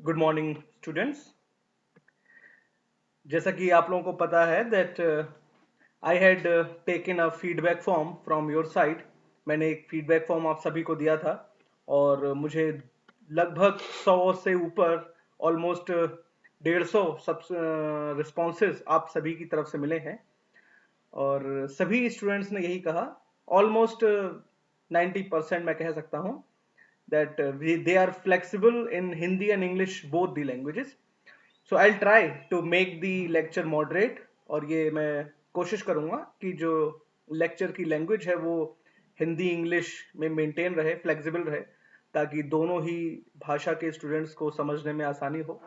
Good morning students. जैसा कि आप लोगों को पता है that I had taken a feedback form from your side. मैंने एक फीडबैक फॉर्म आप सभी को दिया था और मुझे लगभग 100 से ऊपर ऑलमोस्ट 150 सब रिस्पॉन्सेज आप सभी की तरफ से मिले हैं और सभी स्टूडेंट्स ने यही कहा, ऑलमोस्ट 90% मैं कह सकता हूँ that they are flexible in Hindi and English both the languages. So I'll try to make the lecture moderate और ये मैं कोशिश करूँगा कि जो लेक्चर की लैंग्वेज है वो हिंदी इंग्लिश में मेंटेन रहे, फ्लेक्सिबल रहे, ताकि दोनों ही भाषा के स्टूडेंट्स को समझने में आसानी हो।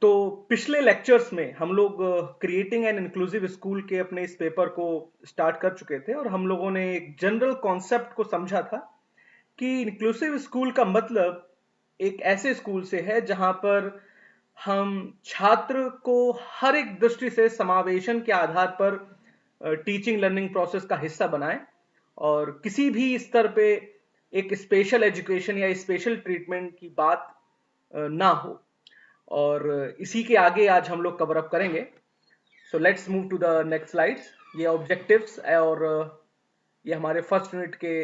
तो पिछले लेक्चर्स में हम लोग क्रिएटिंग एन इंक्लूसिव स्कूल के अपने इस पेपर को स्टार्ट कर चुके थे और हम लोगों ने एक जनरल कॉन्सेप्ट को समझा था कि इंक्लूसिव स्कूल का मतलब एक ऐसे स्कूल से है जहां पर हम छात्र को हर एक दृष्टि से समावेशन के आधार पर टीचिंग लर्निंग प्रोसेस का हिस्सा बनाएं और किसी भी स्तर पे एक स्पेशल एजुकेशन या स्पेशल ट्रीटमेंट की बात ना हो। और इसी के आगे आज हम लोग कवर अप करेंगे। So let's move to the next slides. ये ऑब्जेक्टिव्स और ये हमारे फर्स्ट यूनिट के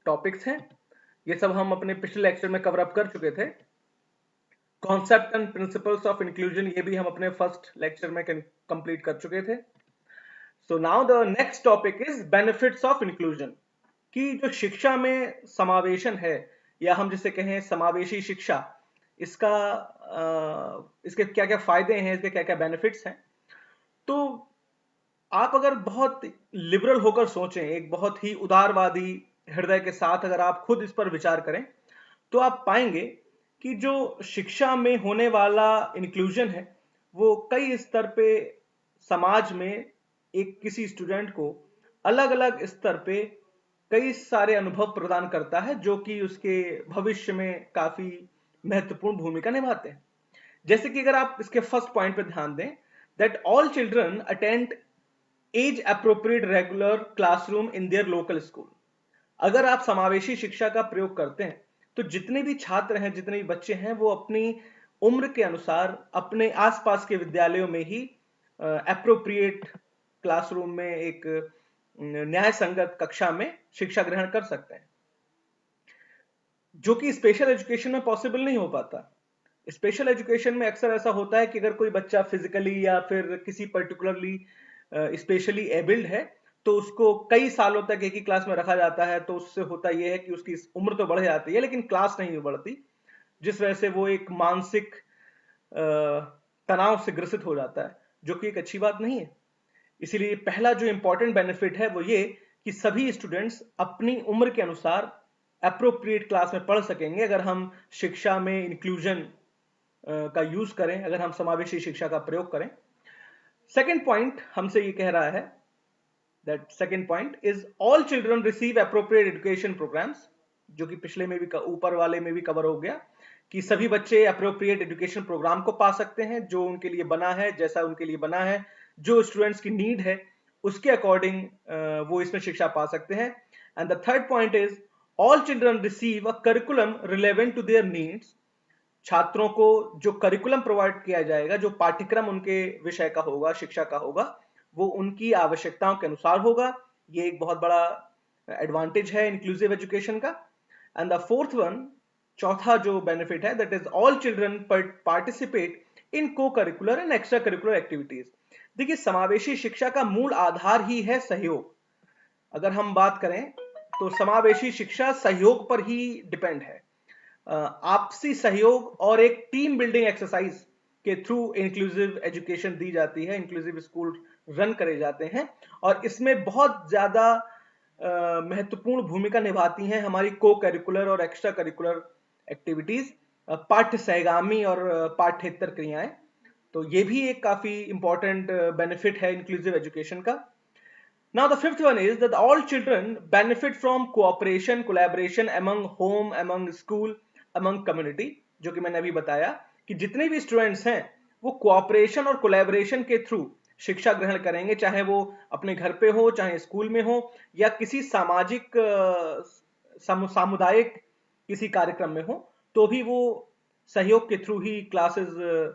टॉपिक्स हैं। ये सब हम अपने पिछले लेक्चर में कवर अप कर चुके थे। Concept and principles of inclusion ये भी हम अपने फर्स्ट लेक्चर में कंप्लीट कर चुके थे। So now the next topic is benefits of inclusion, कि जो शिक्षा में समावेशन है या हम जिसे कहें समावेशी शिक्षा, इसका इसके क्या क्या फायदे हैं, इसके क्या क्या बेनिफिट्स हैं। तो आप अगर बहुत लिबरल होकर सोचें, एक बहुत ही उदारवादी हृदय के साथ अगर आप खुद इस पर विचार करें, तो आप पाएंगे कि जो शिक्षा में होने वाला इंक्लूजन है वो कई स्तर पे समाज में एक किसी स्टूडेंट को अलग अलग स्तर पे कई सारे अनुभव प्रदान करता है, जो कि उसके भविष्य में काफी महत्वपूर्ण भूमिका निभाते हैं। जैसे कि अगर आप इसके फर्स्ट पॉइंट पे ध्यान दें, that all children attend age appropriate regular classroom in their local school. अगर आप समावेशी शिक्षा का प्रयोग करते हैं तो जितने भी छात्र हैं, जितने भी बच्चे हैं, वो अपनी उम्र के अनुसार अपने आसपास के विद्यालयों में ही अप्रोप्रिएट क्लासरूम में एक न्याय संगत कक्षा में शिक्षा ग्रहण कर सकते हैं, जो कि स्पेशल एजुकेशन में पॉसिबल नहीं हो पाता। स्पेशल एजुकेशन में अक्सर ऐसा होता है कि अगर कोई बच्चा फिजिकली या फिर किसी पर्टिकुलरली स्पेशली एबल्ड है तो उसको कई सालों तक एक ही क्लास में रखा जाता है। तो उससे होता यह है कि उसकी उम्र तो बढ़ जाती है लेकिन क्लास नहीं बढ़ती, जिस वजह से वो एक मानसिक तनाव से ग्रसित हो जाता है, जो कि एक अच्छी बात नहीं है। इसीलिए पहला जो इंपॉर्टेंट बेनिफिट है वो ये कि सभी स्टूडेंट्स अपनी उम्र के अनुसार अप्रोप्रिएट क्लास में पढ़ सकेंगे अगर हम शिक्षा में इंक्लूजन का यूज करें, अगर हम समावेशी शिक्षा का प्रयोग करें। सेकेंड पॉइंट हमसे ये कह रहा है that second point is all children receive appropriate education programmes, जो कि पिछले में भी ऊपर वाले में भी कवर हो गया कि सभी बच्चे अप्रोप्रिएट एजुकेशन प्रोग्राम को पा सकते हैं जो उनके लिए बना है, जैसा उनके लिए बना है, जो स्टूडेंट्स की नीड है उसके अकॉर्डिंग वो इसमें शिक्षा पा सकते हैं। And the third point is all children receive a curriculum relevant to their needs. छात्रों को जो करिकुलम प्रोवाइड किया जाएगा, जो पाठ्यक्रम उनके विषय का होगा, शिक्षा का होगा, वो उनकी आवश्यकताओं के अनुसार होगा। ये एक बहुत बड़ा एडवांटेज है इंक्लूसिव एजुकेशन का। एंड द फोर्थ वन, चौथा जो बेनिफिट है, that is all children participate in co curricular and extra curricular activities. देखिए, समावेशी शिक्षा का मूल आधार ही है सहयोग। अगर हम बात करें तो समावेशी शिक्षा सहयोग पर ही डिपेंड है। आपसी सहयोग और एक टीम बिल्डिंग एक्सरसाइज के थ्रू इंक्लूसिव एजुकेशन दी जाती है, इंक्लूसिव स्कूल रन करे जाते हैं और इसमें बहुत ज्यादा महत्वपूर्ण भूमिका निभाती हैं हमारी को करिकुलर और एक्स्ट्रा करिकुलर एक्टिविटीज, पाठ्य सहगामी और पाठ्येतर क्रियाएं। तो ये भी एक काफी इंपॉर्टेंट बेनिफिट है इंक्लूसिव एजुकेशन का। Now the fifth one is that all children benefit from cooperation, collaboration among home, among school, among community, जो कि मैंने अभी बताया कि जितने भी स्टूडेंट्स हैं वो कोऑपरेशन और कोलैबोरेशन के थ्रू शिक्षा ग्रहण करेंगे, चाहे वो अपने घर पे हो, चाहे स्कूल में हो, या किसी सामाजिक सामुदायिक किसी कार्यक्रम में हो, तो भी वो सहयोग के थ्रू ही क्लासेस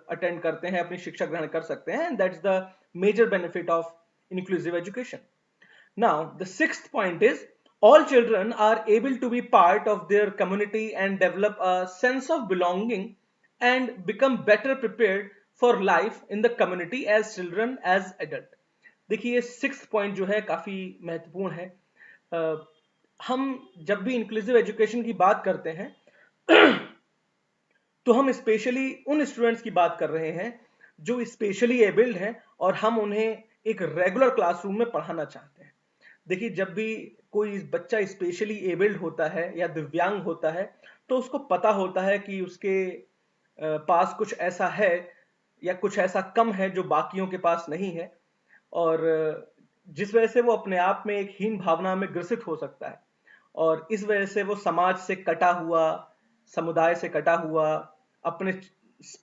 अटेंड करते हैं, अपनी शिक्षा ग्रहण कर सकते हैं, and that's the major benefit of inclusive education. Now, the sixth point is all children are able to be part of their community and develop a sense of belonging and become better prepared for life in the community as children as adult. देखिए, six point जो है काफी महत्वपूर्ण है. हम जब भी inclusive education की बात करते हैं तो हम स्पेशली उन स्टूडेंट्स की बात कर रहे हैं जो स्पेशली एबल्ड हैं और हम उन्हें एक रेगुलर क्लासरूम में पढ़ाना चाहते हैं. देखिए, जब भी कोई बच्चा स्पेशली एबल्ड होता है या दिव्यांग होता है तो उसको पता होता है कि उसके पास कुछ ऐसा है या कुछ ऐसा कम है जो बाकियों के पास नहीं है, और जिस वजह से वो अपने आप में एक हीन भावना में ग्रसित हो सकता है, और इस वजह से वो समाज से कटा हुआ, समुदाय से कटा हुआ, अपने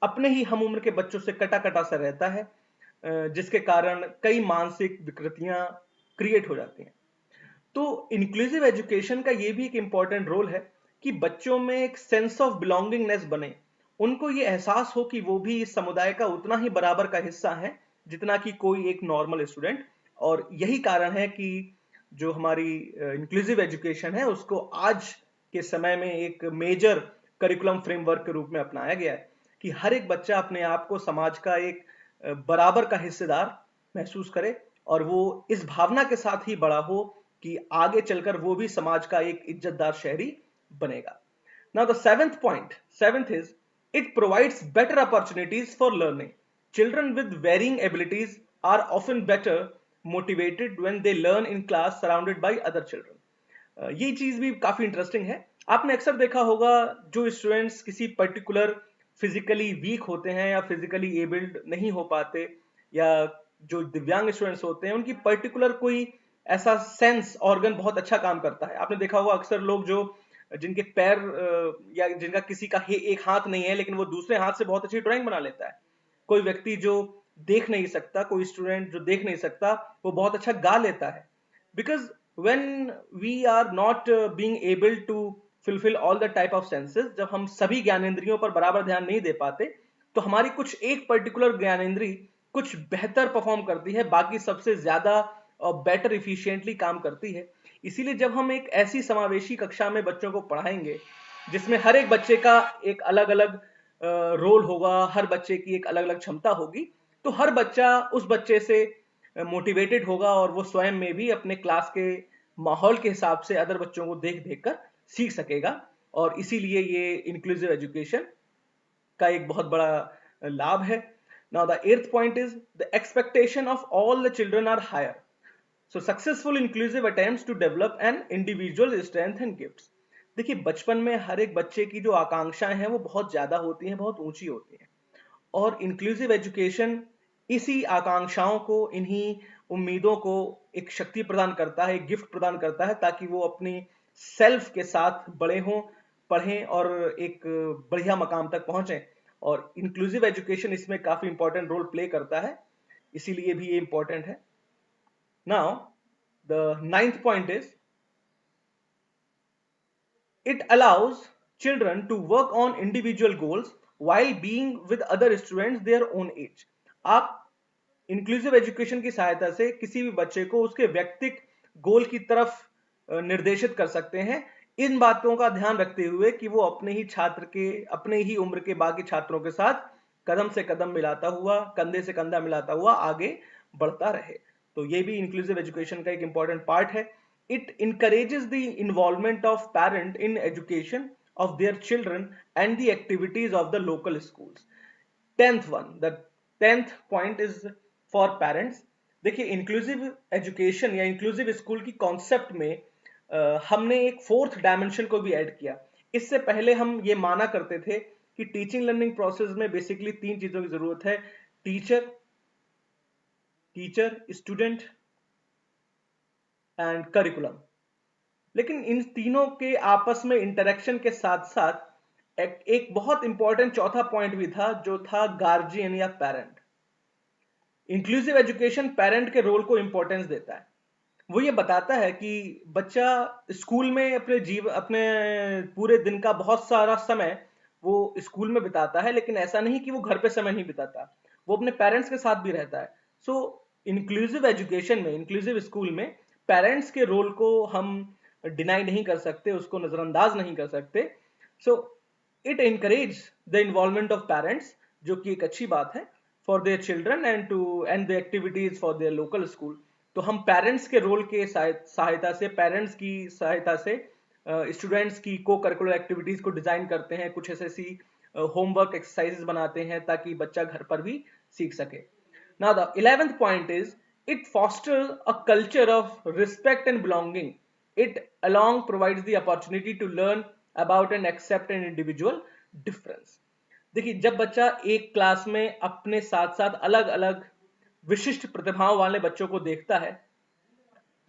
अपने ही हम उम्र के बच्चों से कटा कटा सा रहता है, जिसके कारण कई मानसिक विकृतियां क्रिएट हो जाती हैं. तो इंक्लूसिव एजुकेशन का ये भी एक इंपॉर्टेंट रोल है कि बच्चों में एक सेंस ऑफ बिलोंगिंगनेस बने, उनको ये एहसास हो कि वो भी इस समुदाय का उतना ही बराबर का हिस्सा है जितना कि कोई एक नॉर्मल स्टूडेंट. और यही कारण है कि जो हमारी इंक्लूसिव एजुकेशन है उसको आज के समय में एक मेजर करिकुलम फ्रेमवर्क के रूप में अपनाया गया है कि हर एक बच्चा अपने आप को समाज का एक बराबर का हिस्सेदार महसूस करे और वो इस भावना के साथ ही बड़ा हो कि आगे चलकर वो भी समाज का एक इज्जतदार शहरी बनेगा. Now the seventh is it provides better opportunities for learning. Children with varying abilities are often better motivated when they learn in class surrounded by other children. ये चीज भी काफी इंटरेस्टिंग है. आपने अक्सर देखा होगा जो स्टूडेंट्स किसी पर्टिकुलर फिजिकली वीक होते हैं या फिजिकली एबल्ड नहीं हो पाते, या जो दिव्यांग स्टूडेंट्स होते हैं उनकी पर्टिकुलर कोई ऐसा सेंस ऑर्गन बहुत अच्छा काम करता है. आपने देखा होगा अक्सर लोग जो जिनके पैर या जिनका किसी का एक हाथ नहीं है लेकिन वो दूसरे हाथ से बहुत अच्छी ड्राइंग बना लेता है. कोई व्यक्ति जो देख नहीं सकता, कोई स्टूडेंट जो देख नहीं सकता, वो बहुत अच्छा गा लेता है. Because when we are not being able to fulfill all the type of senses, जब हम सभी ज्ञानेंद्रियों पर बराबर ध्यान नहीं दे पाते तो हमारी कुछ एक पर्टिकुलर ज्ञानेंद्री कुछ बेहतर परफॉर्म करती है, बाकी सबसे ज्यादा और बेटर इफिशिएंटली काम करती है. इसीलिए जब हम एक ऐसी समावेशी कक्षा में बच्चों को पढ़ाएंगे जिसमें हर एक बच्चे का एक अलग अलग रोल होगा, हर बच्चे की एक अलग अलग क्षमता होगी, तो हर बच्चा उस बच्चे से मोटिवेटेड होगा और वो स्वयं में भी अपने क्लास के माहौल के हिसाब से अदर बच्चों को देख देख कर सीख सकेगा. और इसीलिए ये इंक्लूसिव एजुकेशन का एक बहुत बड़ा लाभ है. Now the eighth point is the expectation of all the children are higher. So successful inclusive attempts to develop an individual strength and gifts. देखिए, बचपन में हर एक बच्चे की जो आकांक्षाएं हैं वो बहुत ज्यादा होती हैं, बहुत ऊंची होती हैं, और इंक्लूसिव एजुकेशन इसी आकांक्षाओं को, इन्हीं उम्मीदों को एक शक्ति प्रदान करता है, एक गिफ्ट प्रदान करता है, ताकि वो अपनी सेल्फ के साथ बड़े हों, पढ़ें और एक बढ़िया मकाम तक पहुंचें. और इंक्लूसिव एजुकेशन इसमें काफी इंपॉर्टेंट रोल प्ले करता है, इसीलिए भी ये इंपॉर्टेंट है. Now the ninth point is it allows children to work on individual goals while being with other students their own age. आप इंक्लूसिव एजुकेशन की सहायता से किसी भी बच्चे को उसके व्यक्तिगत गोल की तरफ निर्देशित कर सकते हैं, इन बातों का ध्यान रखते हुए कि वो अपने ही छात्र के, अपने ही उम्र के बाकी छात्रों के साथ कदम से कदम मिलाता हुआ, कंधे से कंधा मिलाता हुआ आगे बढ़ता रहे. तो ये भी इंक्लूसिव एजुकेशन का एक इंपॉर्टेंट पार्ट है. It encourages the involvement of parent in education of their children and the activities of the local schools. The 10th point is for parents. देखिए, इंक्लूसिव एजुकेशन या इंक्लूसिव स्कूल की concept में हमने एक fourth dimension को भी add किया. इससे पहले हम ये माना करते थे कि टीचिंग लर्निंग प्रोसेस में बेसिकली तीन चीजों की जरूरत है: टीचर, स्टूडेंट एंड करिकुलम. लेकिन इन तीनों के आपस में इंटरेक्शन के साथ साथ एक बहुत इंपॉर्टेंट चौथा पॉइंट भी था, जो था गार्जियन या पेरेंट. इंक्लूसिव एजुकेशन पेरेंट के रोल को इंपॉर्टेंस देता है. वो ये बताता है कि बच्चा स्कूल में अपने पूरे दिन का बहुत सारा समय वो स्कूल में बिताता है, लेकिन ऐसा नहीं कि वो घर पे समय नहीं बिताता, वो अपने पेरेंट्स के साथ भी रहता है। सो इंक्लूसिव एजुकेशन में, इंक्लूसिव स्कूल में पेरेंट्स के रोल को हम डिनाई नहीं कर सकते, उसको नजरअंदाज नहीं कर सकते। So it encourage the involvement of parents, जो कि एक अच्छी बात है, for their children and to and the activities for their local school. तो हम पेरेंट्स के रोल के सहायता से, पेरेंट्स की सहायता से स्टूडेंट्स की को करिकुलर एक्टिविटीज को डिजाइन करते हैं, कुछ ऐसी होमवर्क एक्सरसाइजेस बनाते हैं ताकि बच्चा घर पर भी सीख सके। Now the 11th point is it fosters a culture of respect and belonging. It along provides the opportunity to learn about and accept an individual difference. देखिए, जब बच्चा एक क्लास में अपने साथ साथ अलग अलग विशिष्ट प्रतिभाओं वाले बच्चों को देखता है,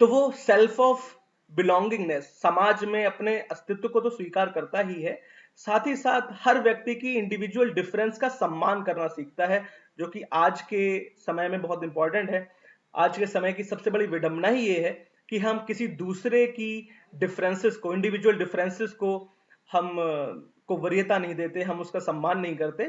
तो वो सेल्फ ऑफ बिलोंगिंगनेस, समाज में अपने अस्तित्व को तो स्वीकार करता ही है, साथ ही साथ हर व्यक्ति की इंडिविजुअल डिफरेंस का सम्मान करना सीखता है, जो कि आज के समय में बहुत इंपॉर्टेंट है। आज के समय की सबसे बड़ी विडंबना ही ये है कि हम किसी दूसरे की डिफरेंसेस को, इंडिविजुअल डिफरेंसेस को हम को वरीयता नहीं देते, हम उसका सम्मान नहीं करते।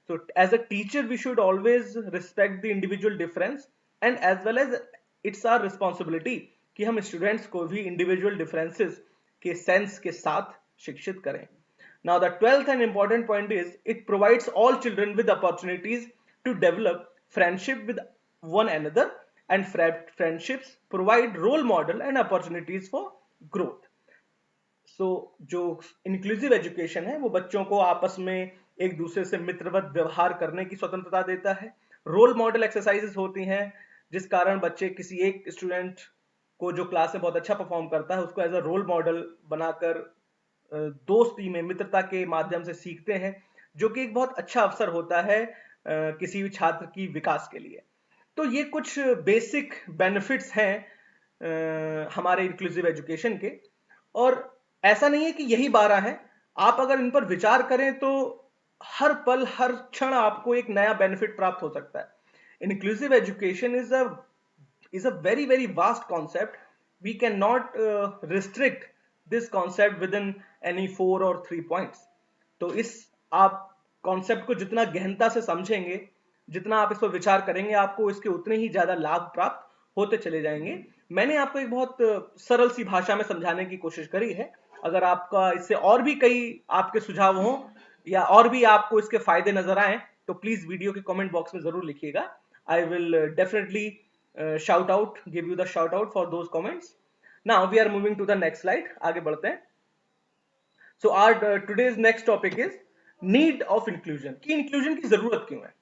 तो as a teacher we should always respect the individual difference, and as well as it's our responsibility कि हम स्टूडेंट्स को भी इंडिविजुअल डिफरेंसेस के सेंस के साथ शिक्षित करें। Now the 12th and important point is it provides all children with opportunities to develop friendship with one another, and friendships provide role model and opportunities for growth. So जो inclusive education है वो बच्चों को आपस में एक दूसरे से मित्रवत व्यवहार करने की स्वतंत्रता देता है। रोल मॉडल एक्सरसाइजेस होती हैं जिस कारण बच्चे किसी एक स्टूडेंट को जो क्लास में बहुत अच्छा परफॉर्म करता है उसको एज अ रोल मॉडल बनाकर दोस्ती में, मित्रता के माध्यम से सीखते हैं, जो कि एक बहुत अच्छा अवसर होता है किसी भी छात्र की विकास के लिए। तो ये कुछ बेसिक बेनिफिट्स हैं हमारे इंक्लूसिव एजुकेशन के, और ऐसा नहीं है कि यही 12 हैं। आप अगर इन पर विचार करें तो हर पल हर क्षण आपको एक नया बेनिफिट प्राप्त हो सकता है। Inclusive education is a very very vast concept. We cannot restrict this concept within any 4 or 3 points. तो इस आप कॉन्सेप्ट को जितना गहनता से समझेंगे, जितना आप इस पर विचार करेंगे, आपको इसके उतने ही ज्यादा लाभ प्राप्त होते चले जाएंगे। मैंने आपको एक बहुत सरल सी भाषा में समझाने की कोशिश करी है। अगर आपका इससे और भी कई आपके सुझाव हों या और भी आपको इसके फायदे नजर आए तो प्लीज वीडियो के कमेंट बॉक्स में जरूर लिखिएगा। I will definitely shout out, give you the shout out for those comments. Now we are moving to the next slide. आगे बढ़ते हैं। So our today's next topic is need of inclusion, कि inclusion की जरूरत क्यों है।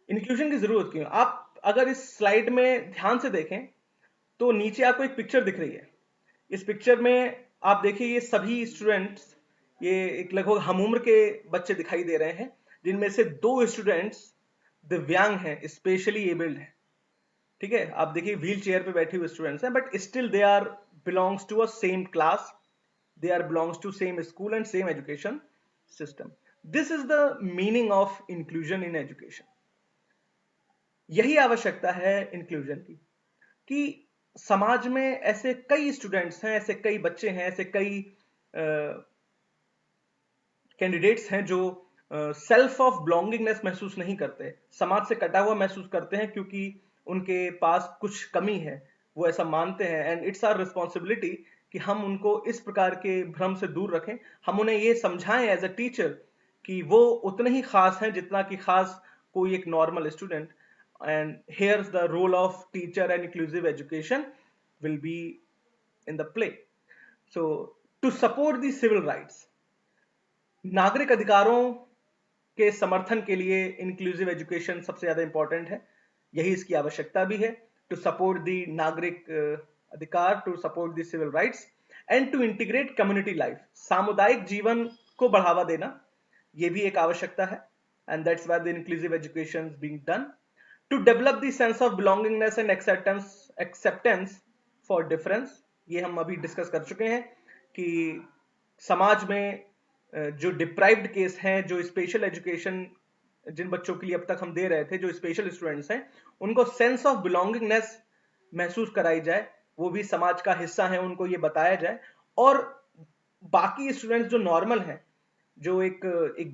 inclusion की जरूरत क्यों है? आप अगर इस स्लाइड में ध्यान से देखें तो नीचे आपको एक पिक्चर दिख रही है। इस पिक्चर में आप देखिए ये सभी स्टूडेंट्स, ये एक लगभग हम उम्र के बच्चे दिखाई दे रहे हैं, जिनमें से 2 स्टूडेंट्स दिव्यांग हैं, स्पेशली एबल्ड हैं। ठीक है, आप देखिए व्हील चेयर पे बैठे हुए स्टूडेंट्स हैं, but still they are belongs to a same class, they are belongs to same school and same education system. This is the meaning of inclusion in education. यही आवश्यकता है इंक्लूजन की, कि समाज में ऐसे कई स्टूडेंट्स हैं, ऐसे कई बच्चे हैं, ऐसे कई कैंडिडेट्स हैं जो सेल्फ ऑफ बिलोंगिंगनेस महसूस नहीं करते, समाज से कटा हुआ महसूस करते हैं क्योंकि उनके पास कुछ कमी है, वो ऐसा मानते हैं। एंड इट्स आवर रिस्पॉन्सिबिलिटी कि हम उनको इस प्रकार के भ्रम से दूर रखें, हम उन्हें ये समझाएं एज अ टीचर कि वो उतने ही खास हैं जितना कि खास कोई एक normal student. And here's the role of teacher and inclusive education will be in the play. So to support the civil rights, नागरिक अधिकारों के समर्थन के लिए इंक्लूसिव एजुकेशन सबसे ज्यादा इंपॉर्टेंट है। यही इसकी आवश्यकता भी है, टू सपोर्ट द नागरिक अधिकार, to support the civil rights and to integrate community life. सामुदायिक जीवन को बढ़ावा देना ये भी एक आवश्यकता है, and that's why the inclusive education is being done. To develop the sense of belongingness and acceptance for difference, ये हम अभी डिस्कस कर चुके हैं कि समाज में जो डिप्राइव्ड केस हैं, जो स्पेशल एजुकेशन जिन बच्चों के लिए अब तक हम दे रहे थे, जो स्पेशल स्टूडेंट्स हैं, उनको सेंस ऑफ बिलोंगिंगनेस महसूस कराई जाए, वो भी समाज का हिस्सा है, उनको ये बताया जाए। और बाकी स्टूडेंट्स जो नॉर्मल हैं, जो एक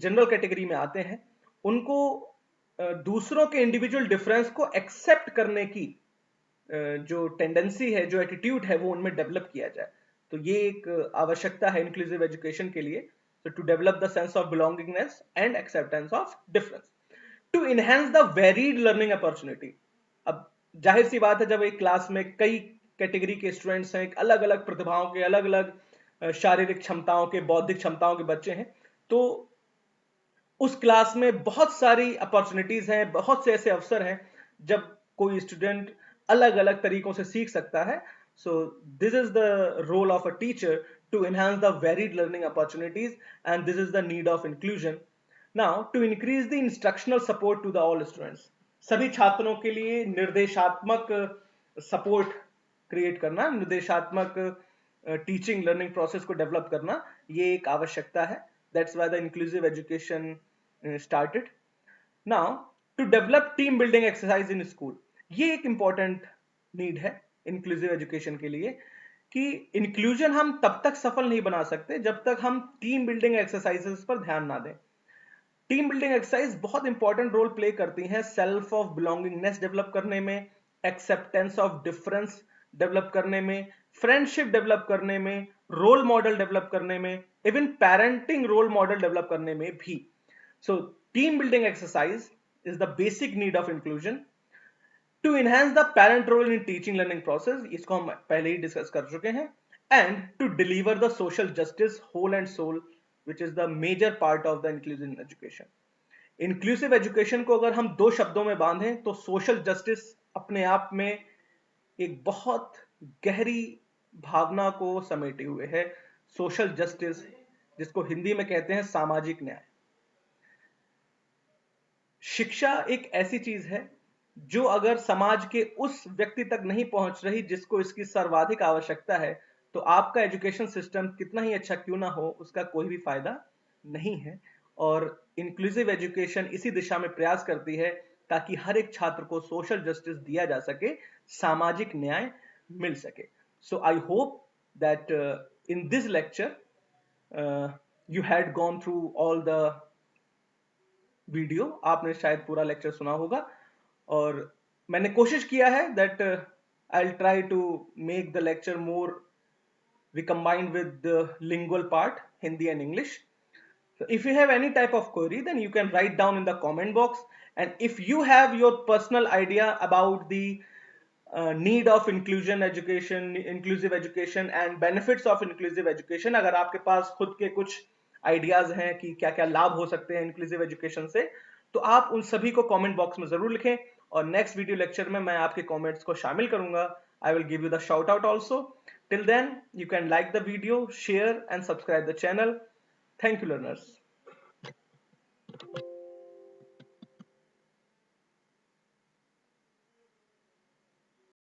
जनरल कैटेगरी में आते हैं, उनको दूसरों के इंडिविजुअल डिफरेंस को एक्सेप्ट करने की जो टेंडेंसी है, जो एटीट्यूड है, वो उनमें डेवलप किया जाए। तो ये एक आवश्यकता है इंक्लूसिव एजुकेशन के लिए, तो to develop the sense of belongingness and acceptance of difference, to enhance the varied learning opportunity. अब जाहिर सी बात है, जब एक क्लास में कई कैटेगरी के स्टूडेंट्स हैं, एक अलग अलग प्रतिभाओं के, अलग अलग शारीरिक क्षमताओं के, बौद्धिक क्षमताओं के बच्चे हैं, तो उस क्लास में बहुत सारी अपॉर्चुनिटीज हैं, बहुत से ऐसे अवसर हैं जब कोई स्टूडेंट अलग अलग तरीकों से सीख सकता है। So this is the role of a teacher, to enhance the varied learning opportunities, and this is the need of inclusion. Now to increase the instructional support to the all students, सभी छात्रों के लिए निर्देशात्मक support create करना, निर्देशात्मक teaching learning process को develop करना, ये एक आवश्यकता है। That's why the inclusive education started. Now, to develop team building exercise in school, ये एक important need है inclusive education के लिए, कि inclusion हम तब तक सफल नहीं बना सकते जब तक हम team building exercises पर ध्यान ना दें। टीम बिल्डिंग एक्सरसाइज बहुत इंपॉर्टेंट रोल प्ले करती हैं सेल्फ ऑफ बिलोंगिंगनेस डेवलप करने में, एक्सेप्टेंस ऑफ डिफरेंस डेवलप करने में, फ्रेंडशिप डेवलप करने में, रोल मॉडल डेवलप करने में, even parenting role model develop करने में भी। So team building exercise is the basic need of inclusion. To enhance the parent role in teaching learning process, इसको हम पहले ही डिस्कस कर चुके हैं। And to deliver the social justice whole and soul, which is the major part of the inclusive education. Inclusive education को अगर हम दो शब्दों में बांधें तो सोशल जस्टिस अपने आप में एक बहुत गहरी भावना को समेटे हुए है। सोशल जस्टिस, जिसको हिंदी में कहते हैं सामाजिक न्याय। शिक्षा एक ऐसी चीज है जो अगर समाज के उस व्यक्ति तक नहीं पहुंच रही जिसको इसकी सर्वाधिक आवश्यकता है, तो आपका एजुकेशन सिस्टम कितना ही अच्छा क्यों ना हो, उसका कोई भी फायदा नहीं है। और इंक्लूसिव एजुकेशन इसी दिशा में प्रयास करती है ताकि हर एक छात्र को सोशल जस्टिस दिया जा सके, सामाजिक न्याय मिल सके। So I hope that in this lecture you had gone through all the video, आपने शायद पूरा लेक्चर सुना होगा, और मैंने कोशिश किया है that I will try to make the lecture more recombined with the lingual part, Hindi and English. So if you have any type of query, then you can write down in the comment box. And if you have your personal idea about the need of inclusion education, inclusive education and benefits of inclusive education, अगर आपके पास खुद के कुछ ideas हैं कि क्या क्या लाभ हो सकते हैं इंक्लूसिव एजुकेशन से, तो आप उन सभी को कमेंट बॉक्स में जरूर लिखें, और नेक्स्ट वीडियो लेक्चर में मैं आपके कमेंट्स को शामिल करूंगा। I will give you the shout out also. Till then, you can like the video, share and subscribe the channel. Thank you, learners.